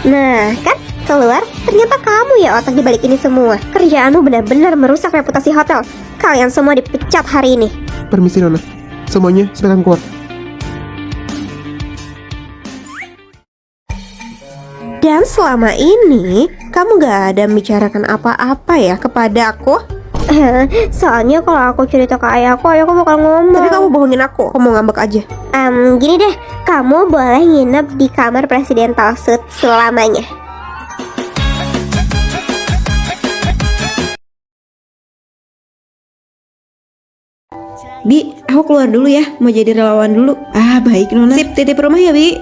Nah, kan keluar, ternyata kamu ya otak di balik ini semua. Kerjaanmu benar-benar merusak reputasi hotel. Kalian semua dipecat hari ini. Permisi Nona, semuanya silakan keluar. Dan selama ini, kamu gak ada membicarakan apa-apa ya kepada aku? Soalnya kalau aku cerita ke ayahku bakal ngomong. Tapi kamu bohongin aku mau ngambek aja. Gini deh, kamu boleh nginep di kamar presidential suite selamanya. Bi, aku keluar dulu ya, mau jadi relawan dulu. Baik Nona. Sip, titip rumah ya Bi.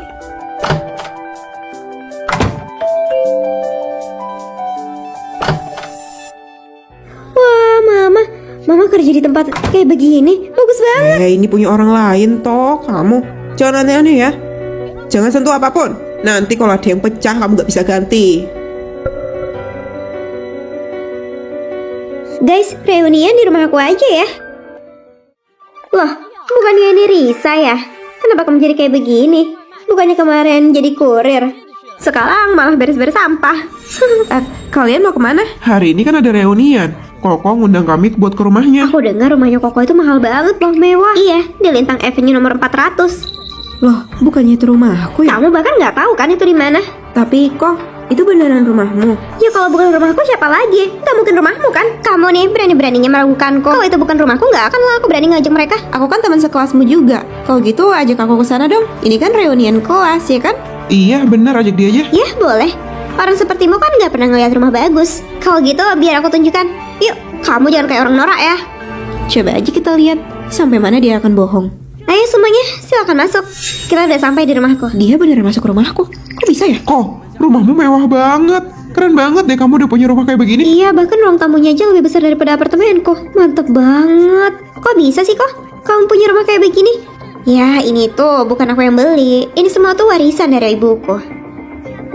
Wah, Mama kerja di tempat kayak begini, bagus banget. Ini punya orang lain toh, kamu. Jangan aneh-aneh ya. Jangan sentuh apapun. Nanti kalau ada yang pecah kamu gak bisa ganti. Guys, reunian di rumah aku aja ya. Loh, bukannya ini Risa ya? Kenapa kamu jadi kayak begini? Bukannya kemarin jadi kurir, sekarang malah beres-beres sampah. Kalian mau kemana? Hari ini kan ada reunian. Koko ngundang kami buat ke rumahnya. Aku dengar rumahnya Koko itu mahal banget loh, mewah. Iya, di Lintang Avenue nomor 400. Loh, bukannya itu rumah aku ya? Kamu bahkan nggak tahu kan itu di mana? Tapi kok itu beneran rumahmu? Ya kalau bukan rumahku siapa lagi? Gak mungkin rumahmu kan? Kamu nih berani-beraninya meragukanku. Kalau itu bukan rumahku gak akan lah aku berani ngajak mereka. Aku kan teman sekelasmu juga. Kalau gitu ajak aku ke sana dong. Ini kan reunian kelas ya kan? Iya bener, ajak dia aja. Ya boleh. Orang sepertimu kan gak pernah ngeliat rumah bagus. Kalau gitu biar aku tunjukkan. Yuk, kamu jangan kayak orang norak ya. Coba aja kita lihat sampai mana dia akan bohong. Ayo semuanya, silakan masuk. Kita udah sampai di rumahku. Dia beneran masuk rumahku. Kok bisa ya? Kok rumahmu mewah banget. Keren banget deh kamu udah punya rumah kayak begini. Iya, bahkan ruang tamunya aja lebih besar daripada apartemenku. Mantep banget. Kok bisa sih kok? Kamu punya rumah kayak begini? Ya, ini tuh bukan aku yang beli. Ini semua tuh warisan dari ibuku.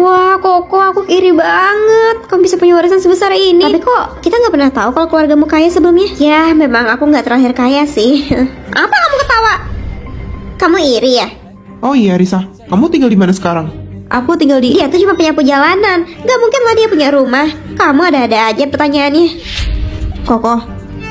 Wah, Koko, aku iri banget. Kamu bisa punya warisan sebesar ini. Tapi kok kita nggak pernah tahu kalau keluargamu kaya sebelumnya? Ya, memang aku nggak terlahir kaya sih. Apa kamu ketawa? Kamu iri ya? Oh iya Risa, kamu tinggal di mana sekarang? Aku tinggal di... Dia tuh cuma penyapu jalanan. Gak mungkin lah dia punya rumah. Kamu ada-ada aja pertanyaannya. Koko,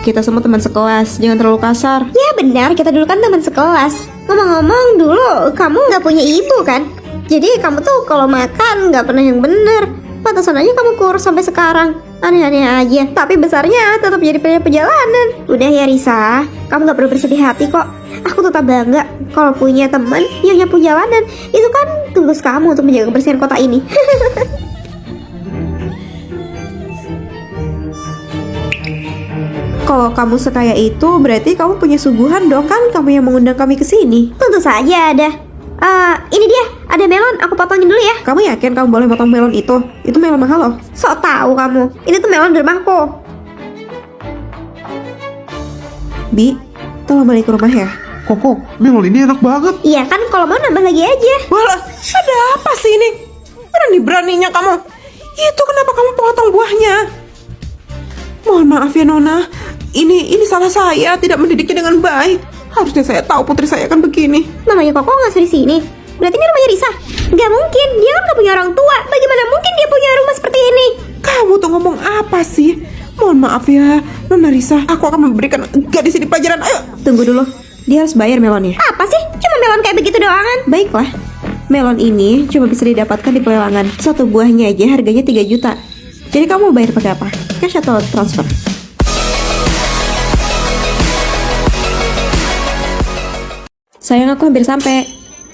kita semua teman sekelas. Jangan terlalu kasar. Ya benar, kita dulu kan teman sekelas. Ngomong-ngomong dulu, kamu nggak punya ibu kan? Jadi kamu tuh kalau makan nggak pernah yang bener. Pantesan aja kamu kurus sampai sekarang. Aneh-aneh aja. Tapi besarnya tetap jadi penyapu jalanan. Udah ya Risa, kamu nggak perlu bersedih hati kok. Aku tetap bangga kalau punya teman yang nyapu jalanan. Itu kan tugas kamu untuk menjaga kebersihan kota ini. Kalau kamu sekaya itu, berarti kamu punya suguhan dong kan? Kamu yang mengundang kami ke sini. Tentu saja ada. Ini dia, ada melon. Aku potongin dulu ya. Kamu yakin kamu boleh potong melon itu? Itu melon mahal loh. Sok tahu kamu. Ini tuh melon di rumahku. Bi, tolong balik ke rumah ya. Koko, melon ini enak banget. Iya kan, kalau mau nambah lagi aja. Walah, ada apa sih ini? Berani-beraninya kamu. Itu kenapa kamu potong buahnya? Mohon maaf ya Nona. Ini salah saya, tidak mendidiknya dengan baik. Harusnya saya tahu putri saya akan begini. Namanya Koko ngasuh di sini. Berarti ini rumahnya Risa. Gak mungkin, dia kan gak punya orang tua. Bagaimana mungkin dia punya rumah seperti ini? Kamu tuh ngomong apa sih? Mohon maaf ya, Nona Risa. Aku akan memberikan gadis ini pelajaran. Ayo. Tunggu dulu, dia harus bayar melonnya. Apa sih? Cuma melon kayak begitu doangan. Baiklah, melon ini cuma bisa didapatkan di pelelangan. Satu buahnya aja harganya 3 juta. Jadi kamu mau bayar pakai apa? Cash atau transfer? Sayang, aku hampir sampai.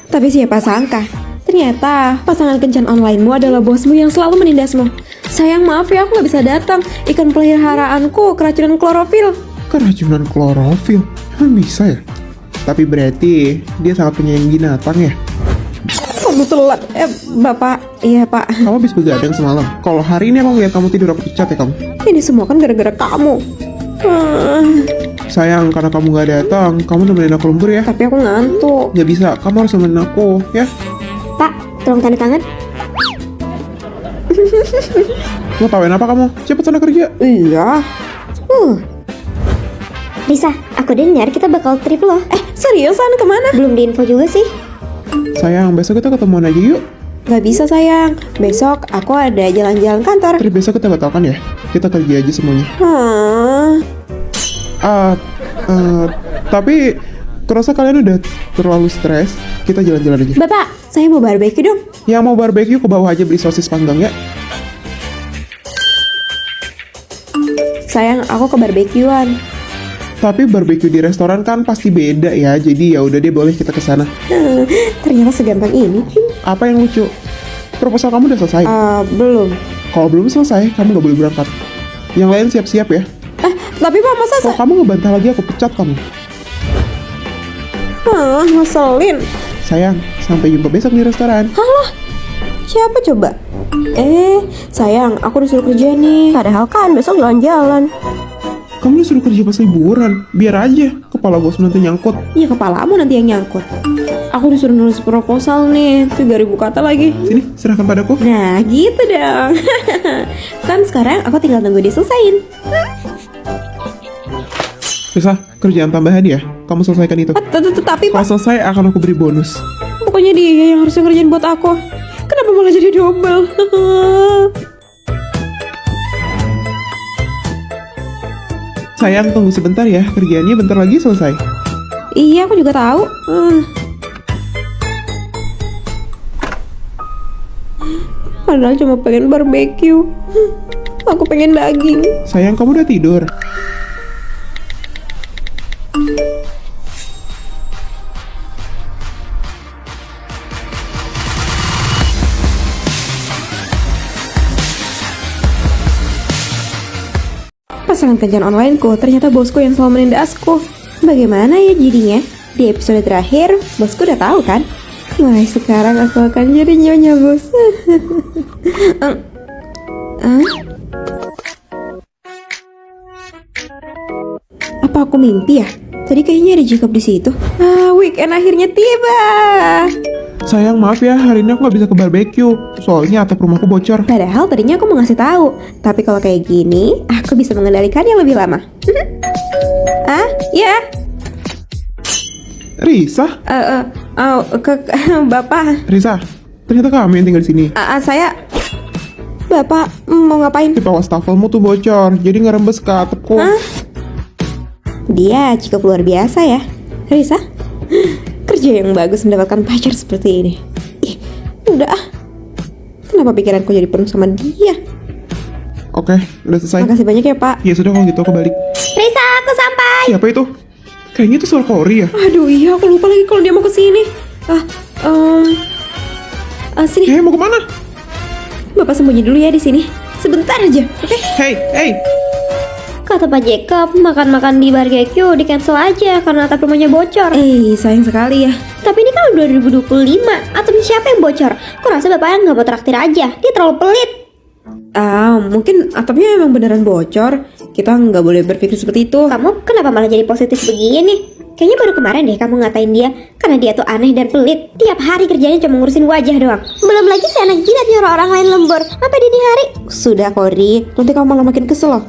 Tapi siapa sangka, ternyata pasangan kencan onlinemu adalah bosmu yang selalu menindasmu. Sayang, maaf ya, aku gak bisa datang. Ikan peliharaanku keracunan klorofil. Keracunan klorofil? Emang bisa ya? Tapi berarti dia sangat penyayang binatang ya? Kamu telat. Bapak. Iya, Pak. Kamu habis begadang semalam. Kalau hari ini aku lihat kamu tidur aku pecat ya kamu. Ini semua kan gara-gara kamu. Sayang, karena kamu gak datang, kamu nemenin aku lembur ya. Tapi aku ngantuk. Gak bisa, kamu harus nemenin aku ya. Pak, tolong tanda tangan. Lo tawain apa kamu? Cepet sana kerja. Iya. Risa, aku dengar kita bakal trip loh. Seriusan kemana? Belum diinfo juga sih. Sayang, besok kita ketemuan aja yuk. Gak bisa sayang. Besok aku ada jalan-jalan kantor. Trip besok kita batalkan ya. Kita kerja aja semuanya. Tapi kurasa kalian udah terlalu stres. Kita jalan-jalan aja. Bapak, saya mau barbeque dong. Yang mau barbeque ke bawah aja beli sosis panggang ya. Sayang, aku ke barbequean. Tapi barbeque di restoran kan pasti beda ya. Jadi ya udah deh, boleh kita ke sana. Ternyata segampang ini. Apa yang lucu? Proposal kamu udah selesai? Belum. Kalau belum selesai, kamu gak boleh berangkat. Yang lain siap-siap ya. Tapi Pak, masa Kalau kamu ngebantah lagi, aku pecat kamu. ngeselin. Sayang, sampai jumpa besok di restoran. Halo, siapa coba? Sayang, aku disuruh kerja nih. Padahal kan besok jalan-jalan. Kamu disuruh kerja pas liburan. Biar aja, kepala bos nanti nyangkut. Ya kepalamu nanti yang nyangkut. Aku disuruh nulis proposal nih, 3.000 kata lagi. Sini, serahkan padaku. Nah gitu dong. Kan sekarang aku tinggal nunggu diselesain. Bisa, kerjaan tambahan ya. Kamu selesaikan itu. Tapi Pak, Kalau selesai, akan aku beri bonus. pokoknya dia yang harusnya ngerjain buat aku. Kenapa malah jadi double? Sayang, tunggu sebentar ya. Kerjaannya bentar lagi selesai. Iya, aku juga tahu. Padahal cuma pengen barbeque. Aku pengen daging. Sayang, kamu udah tidur? Pasangan kencan onlineku ternyata bosku yang selalu menindasku. Bagaimana ya jadinya? Di episode terakhir, bosku udah tahu kan? Mulai sekarang aku akan jadi nyonya bos. Apa aku mimpi ya? Tadi kayaknya ada Jacob di situ. Weekend akhirnya tiba. Sayang, maaf ya, hari ini aku nggak bisa ke barbeque. Soalnya atap rumahku bocor. Padahal tadinya aku mau ngasih tahu, tapi kalau kayak gini, aku bisa mengendalikannya lebih lama. Ya. Risa? Bapak. Risa, ternyata kamu yang tinggal di sini. Saya. Bapak mau ngapain? Pipa wastafelmu tuh bocor, jadi ngerembes ke atapku. Dia cukup luar biasa ya, Risa. Kerja yang bagus mendapatkan pacar seperti ini. Ih, udah ah. Kenapa pikiranku jadi penuh sama dia? Oke, udah selesai. Makasih banyak ya, Pak. Ya sudah, kalau gitu aku balik. Risa, aku sampai. Siapa itu? Kayaknya itu suara Cory ya. Aduh, iya aku lupa lagi kalau dia mau kesini. Sini. Mau kemana? Bapak sembunyi dulu ya di sini. Sebentar aja, oke? Hey. Kata Pak Jacob, makan-makan di barbeque di cancel aja karena atap rumahnya bocor. Sayang sekali ya. Tapi ini kan udah 2025, atapnya siapa yang bocor? Kurasa bapaknya nggak mau traktir aja, dia terlalu pelit. Mungkin atapnya emang beneran bocor. Kita nggak boleh berpikir seperti itu. Kamu kenapa malah jadi positif begini? Kayaknya baru kemarin deh kamu ngatain dia karena dia tuh aneh dan pelit. Tiap hari kerjanya cuma ngurusin wajah doang. Belum lagi si anak jilat nyuruh orang lain lembur. Apa dini hari? Sudah, Cory. Nanti kamu malah makin kesel loh.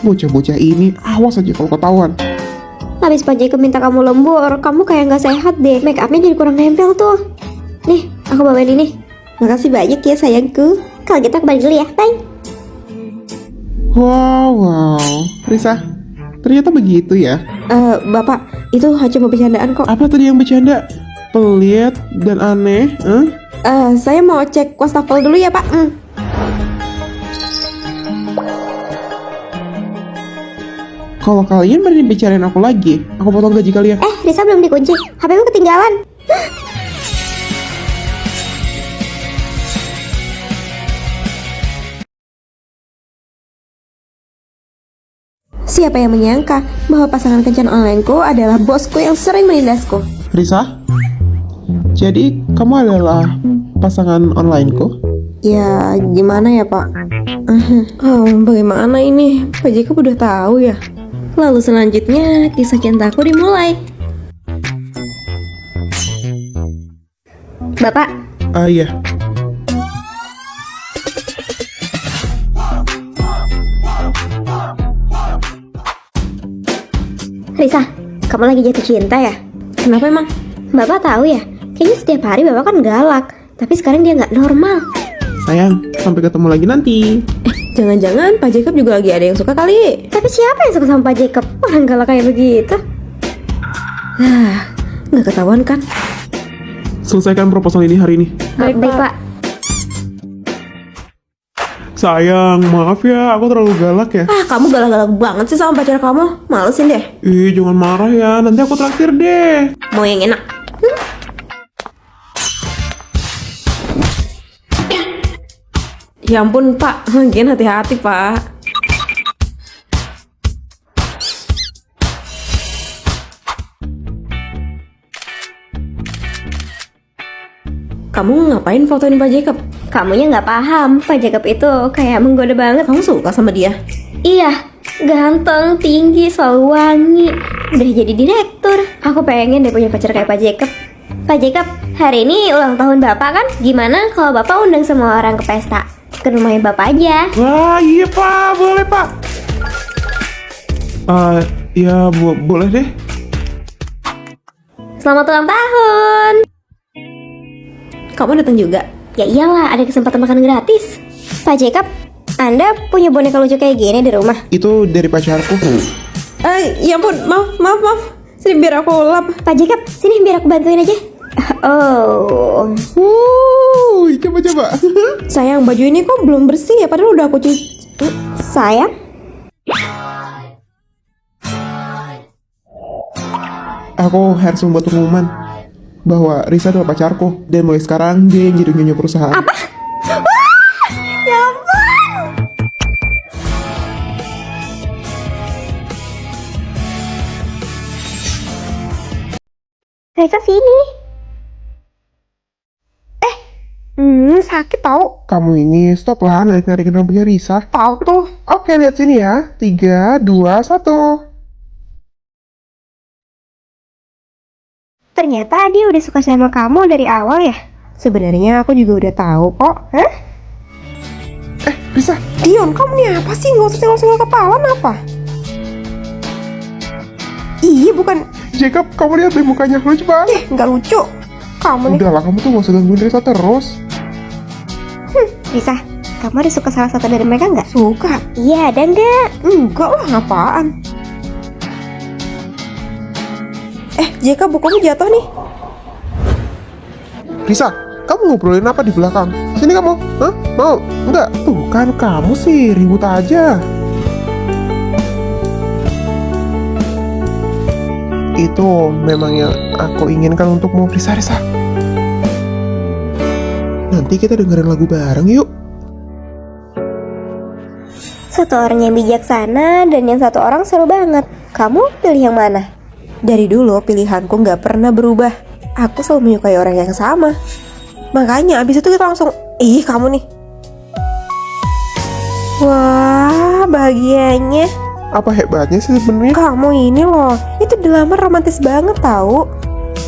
Bocah-bocah ini, awas aja kalau ketahuan. Habis Pak Jacob minta kamu lembur, kamu kayak nggak sehat deh. Make upnya jadi kurang nempel tuh. Nih, aku bawain ini. Makasih banyak ya sayangku. Kalau gitu aku balik dulu ya, bye. Wow. Risa, ternyata begitu ya. Bapak, itu cuma bercandaan kok. Apa tadi yang bercanda? Pelit dan aneh? Saya mau cek wastafel dulu ya, Pak. Kalau kalian berani bicarain aku lagi, aku potong gaji kalian. Risa belum dikunci. HP ku ketinggalan. Siapa yang menyangka bahwa pasangan kencan onlineku adalah bosku yang sering menindasku? Risa, jadi kamu adalah pasangan onlineku? Ya, gimana ya, Pak? Bagaimana ini? Pak Jacob udah tahu ya? Lalu selanjutnya, kisah cintaku dimulai. Bapak, Iya. Risa, kamu lagi jatuh cinta ya? Kenapa emang? Bapak tahu ya, kayaknya setiap hari bapak kan galak. Tapi sekarang dia nggak normal. Sayang, sampai ketemu lagi nanti. Jangan-jangan Pak Jacob juga lagi ada yang suka kali. Tapi siapa yang suka sama Pak Jacob? Orang galak kayak begitu. Nggak ketahuan kan? Selesaikan proposal ini hari ini. Baik, Pak. Sayang, maaf ya, aku terlalu galak ya. Kamu galak-galak banget sih sama pacar kamu. Malesin deh. Jangan marah ya, nanti aku traktir deh. Mau yang enak. Ya ampun, Pak. Lagian hati-hati, Pak. Kamu ngapain fotoin Pak Jacob? Kamunya nggak paham, Pak Jacob itu kayak menggoda banget. Kamu suka sama dia? Iya, ganteng, tinggi, selalu wangi. Udah jadi direktur. Aku pengen deh punya pacar kayak Pak Jacob. Pak Jacob, hari ini ulang tahun Bapak kan? Gimana kalau Bapak undang semua orang ke pesta? Ke rumahnya Bapak aja. Wah, iya Pak, boleh Pak. Ya boleh deh. Selamat ulang tahun. Kamu datang juga? Ya iyalah, ada kesempatan makan gratis. Pak Jacob, Anda punya boneka lucu kayak gini di rumah? Itu dari pacarku. Ya ampun, maaf. Sini biar aku lap. Pak Jacob, sini biar aku bantuin aja. Oh, Coba-coba. Sayang, baju ini kok belum bersih ya, padahal udah aku cuci. sayang. Aku harus membuat pengumuman bahwa Risa adalah pacarku dan mulai sekarang dia yang jadi nyonya perusahaan. Apa? Ya ampun. Risa sini. Sakit tau. Kamu ini stop lah narik-narikin rambutnya Risa. Tahu tuh. Oke, lihat sini ya. 3, 2, 1. Ternyata dia udah suka sama kamu dari awal ya? Sebenarnya aku juga udah tahu kok. Hah? Risa, Dion, kamu nih apa sih? Nggak usah senggol-senggol kepala, apa? Iya, bukan. Jacob, kamu lihat deh mukanya lucu banget. Nggak lucu. Kamu nih. Udahlah, kamu tuh gak usah gangguin Risa terus. Risa, kamu ada suka salah satu dari mereka nggak? Suka? Iya, ada nggak? Enggak lah, apaan? Jeka, bukunya jatuh nih. Risa, kamu ngobrolin apa di belakang? Sini kamu. Hah? Mau? Enggak. Tuh kan kamu sih ribut aja. Itu memang yang aku inginkan untukmu, Risa. Nanti kita dengerin lagu bareng yuk. Satu orang yang bijaksana dan yang satu orang seru banget. Kamu pilih yang mana? Dari dulu pilihanku nggak pernah berubah. Aku selalu menyukai orang yang sama. Makanya abis itu kita langsung, kamu nih. Wah, bahagianya. Apa hebatnya sih sebenarnya? Kamu ini loh, itu dilamar romantis banget tahu.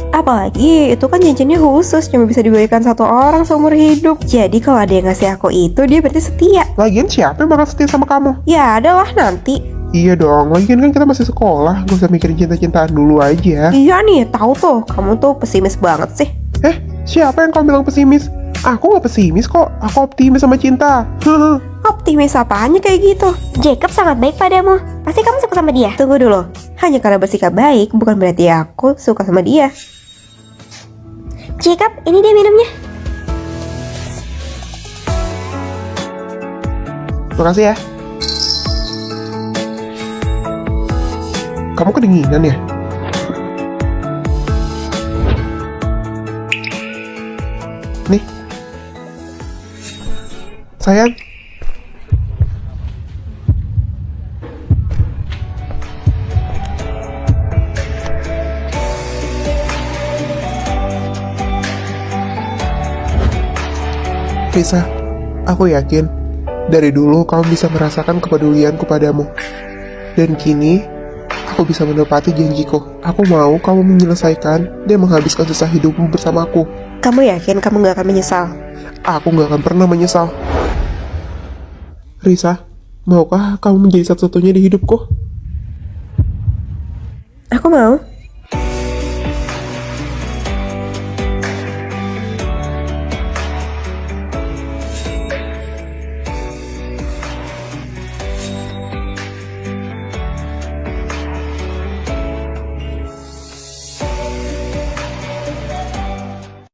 Apalagi itu kan cincinnya khusus, cuma bisa diberikan satu orang seumur hidup. Jadi kalau ada yang ngasih aku itu, dia berarti setia. Lagian siapa yang bakal setia sama kamu? Ya adalah nanti. Iya dong, lagian kan kita masih sekolah. Gak usah mikirin cinta-cintaan dulu aja. Iya nih, tahu tuh, kamu tuh pesimis banget sih. Siapa yang kau bilang pesimis? Aku gak pesimis kok, aku optimis sama cinta. Optimis apaannya kayak gitu? Jacob sangat baik padamu. Pasti kamu suka sama dia. Tunggu dulu, hanya karena bersikap baik bukan berarti aku suka sama dia. Jacob, ini dia minumnya. Makasih ya. Kamu kedinginan ya? Nih. Sayang. Risa, aku yakin dari dulu kamu bisa merasakan kepedulianku padamu. Dan kini, aku bisa menepati janjiku. Aku mau kamu menyelesaikan dan menghabiskan sisa hidupmu bersamaku. Kamu yakin kamu gak akan menyesal? Aku gak akan pernah menyesal. Risa, maukah kamu menjadi satu-satunya di hidupku? Aku mau.